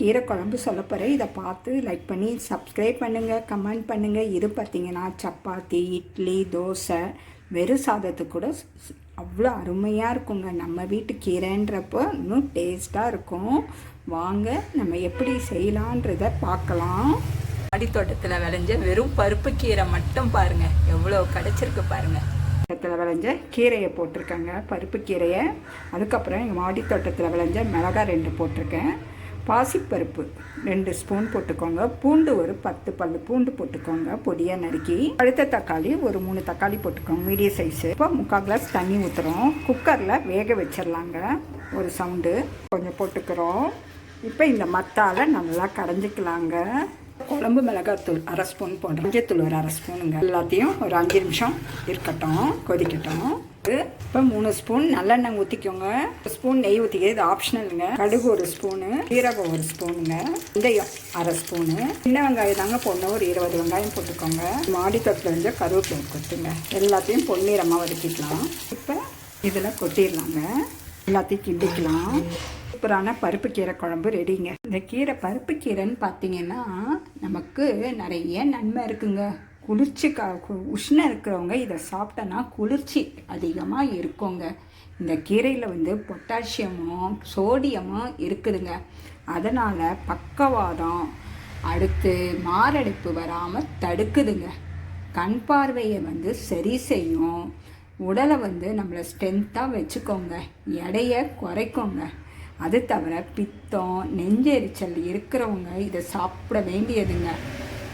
கீரை குழம்பு சொல்ல போகிறேன். இதை பார்த்து லைக் பண்ணி சப்ஸ்கிரைப் பண்ணுங்கள், கமெண்ட் பண்ணுங்கள். இது பார்த்திங்கன்னா சப்பாத்தி, இட்லி, தோசை, வெறும் சாதத்துக்கு கூட அவ்வளோ அருமையாக இருக்குங்க. நம்ம வீட்டு கீரைன்றப்போ இன்னும் டேஸ்ட்டாக இருக்கும். வாங்க நம்ம எப்படி செய்யலான்றதை பார்க்கலாம். மாடித்தோட்டத்தில் விளைஞ்ச வெறும் பருப்பு கீரை மட்டும் பாருங்கள், எவ்வளோ கிடச்சிருக்கு பாருங்கள். தோட்டத்தில் விளைஞ்ச கீரையை போட்டிருக்கேங்க, பருப்பு கீரையை. அதுக்கப்புறம் எங்கள் மாடித்தோட்டத்தில் விளைஞ்ச மிளகாய் 2 போட்டிருக்கேன். பாசிப்பருப்பு 2 ஸ்பூன் போட்டுக்கோங்க. பூண்டு ஒரு 10 பல்லு பூண்டு போட்டுக்கோங்க, பொடியாக நறுக்கி. அடுத்த தக்காளி ஒரு 3 தக்காளி போட்டுக்கோங்க, மீடியம் சைஸு. இப்போ 3/4 கிளாஸ் தண்ணி ஊற்றுறோம். குக்கரில் வேக வச்சிடலாங்க. ஒரு சவுண்டு கொஞ்சம் போட்டுக்கிறோம். இப்போ இந்த மத்தால நல்லா கடைஞ்சிக்கலாங்க. குழம்பு மிளகாத்தூள் 1/2 ஸ்பூன் போடுறோம், மஞ்சத்தூள் ஒரு 1/2 ஸ்பூனுங்க. எல்லாத்தையும் ஒரு 5 நிமிஷம் இருக்கட்டும், கொதிக்கட்டும். இப்போ 3 ஸ்பூன் நல்லெண்ணெய் ஊற்றிக்கோங்க. 1 ஸ்பூன் நெய் ஊற்றிக்க, இது ஆப்ஷனலுங்க. கடுகு 1 ஸ்பூனு, சீரகம் 1 ஸ்பூனுங்க, வெந்தயம் 1/2 ஸ்பூனு, சின்ன வெங்காயம் தாங்க போடணும், ஒரு 20 வெங்காயம் போட்டுக்கோங்க. மாடித்தோட்டத்தில் வந்து கருவேப்பிலை கொத்துங்க. எல்லாத்தையும் பொன்னிறமாக வதக்கிக்கலாம். இப்போ இதில் கொட்டிடலாங்க, எல்லாத்தையும் கிண்டிக்கலாம். சூப்பரான பருப்பு கீரை குழம்பு ரெடிங்க. இந்த கீரை பருப்பு கீரைன்னு பார்த்தீங்கன்னா நமக்கு நிறைய நன்மை இருக்குங்க. குளிர்ச்சி உஷ்ணம் இருக்கிறவங்க இதை சாப்பிட்டோன்னா குளிர்ச்சி அதிகமாக இருக்குங்க. இந்த கீரையில் வந்து பொட்டாசியமும் சோடியமும் இருக்குதுங்க. அதனால் பக்கவாதம், அடுத்து மாரடைப்பு வராமல் தடுக்குதுங்க. கண் பார்வையை வந்து சரி செய்யும். உடலை வந்து நம்மளை ஸ்ட்ரென்த்தாக வச்சுக்கோங்க, எடையை குறைக்கோங்க. அது தவிர பித்தம், நெஞ்செரிச்சல் இருக்கிறவங்க இதை சாப்பிட வேண்டியதுங்க.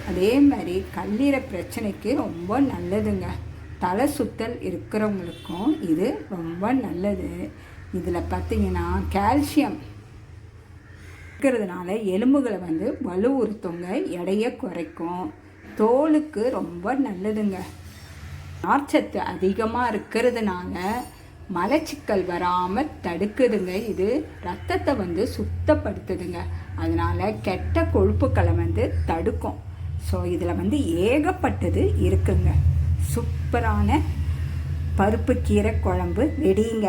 அதே மாதிரி கல்லீரை பிரச்சனைக்கு ரொம்ப நல்லதுங்க. தலை சுத்தல் இருக்கிறவங்களுக்கும் இது ரொம்ப நல்லது. இதில் பார்த்திங்கன்னா கால்சியம் இருக்கிறதுனால எலும்புகளை வந்து வலுவுறுத்துங்க, எடையை குறைக்கும். தோலுக்கு ரொம்ப நல்லதுங்க. நார்ச்சத்து அதிகமாக இருக்கிறதுனால மலச்சிக்கல் வராமல் தடுக்குதுங்க. இது ரத்தத்தை வந்து சுத்தப்படுத்துதுங்க. அதனால் கெட்ட கொழுப்புக்களை வந்து தடுக்கும். ஸோ இதில் வந்து ஏகப்பட்டது இருக்குங்க. சூப்பரான பருப்பு கீரை குழம்பு ரெடிங்க.